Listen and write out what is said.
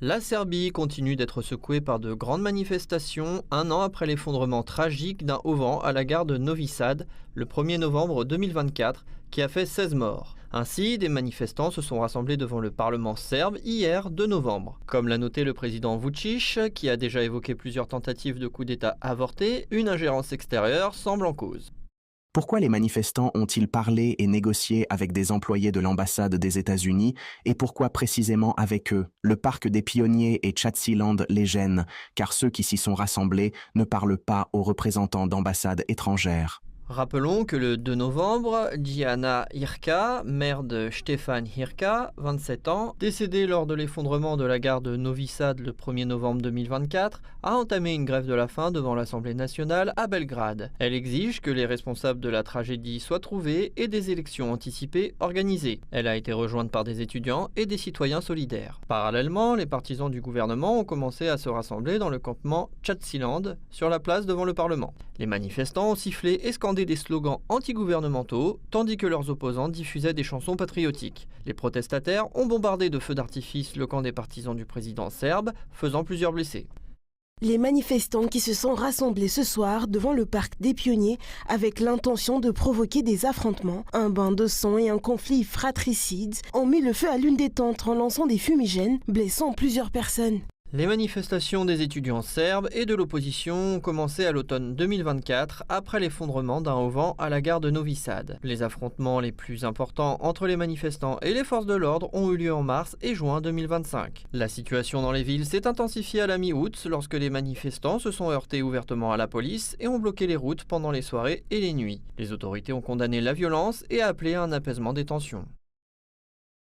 La Serbie continue d'être secouée par de grandes manifestations un an après l'effondrement tragique d'un auvent à la gare de Novi Sad le 1er novembre 2024 qui a fait 16 morts. Ainsi, des manifestants se sont rassemblés devant le Parlement serbe hier 2 novembre. Comme l'a noté le président Vučić, qui a déjà évoqué plusieurs tentatives de coup d'État avortées, une ingérence extérieure semble en cause. Pourquoi les manifestants ont-ils parlé et négocié avec des employés de l'ambassade des États-Unis et pourquoi précisément avec eux? Le parc des Pionniers et Tchadsiland les gênent, car ceux qui s'y sont rassemblés ne parlent pas aux représentants d'ambassades étrangères. Rappelons que le 2 novembre, Diana Hirka, mère de Stefan Hirka, 27 ans, décédée lors de l'effondrement de la gare de Novi Sad le 1er novembre 2024, a entamé une grève de la faim devant l'Assemblée nationale à Belgrade. Elle exige que les responsables de la tragédie soient trouvés et des élections anticipées organisées. Elle a été rejointe par des étudiants et des citoyens solidaires. Parallèlement, les partisans du gouvernement ont commencé à se rassembler dans le campement Tchadsiland, sur la place devant le Parlement. Les manifestants ont sifflé et scandé des slogans anti-gouvernementaux, tandis que leurs opposants diffusaient des chansons patriotiques. Les protestataires ont bombardé de feux d'artifice le camp des partisans du président serbe, faisant plusieurs blessés. Les manifestants qui se sont rassemblés ce soir devant le parc des Pionniers avec l'intention de provoquer des affrontements, un bain de sang et un conflit fratricide ont mis le feu à l'une des tentes en lançant des fumigènes, blessant plusieurs personnes. Les manifestations des étudiants serbes et de l'opposition ont commencé à l'automne 2024 après l'effondrement d'un auvent à la gare de Novi Sad. Les affrontements les plus importants entre les manifestants et les forces de l'ordre ont eu lieu en mars et juin 2025. La situation dans les villes s'est intensifiée à la mi-août lorsque les manifestants se sont heurtés ouvertement à la police et ont bloqué les routes pendant les soirées et les nuits. Les autorités ont condamné la violence et appelé à un apaisement des tensions.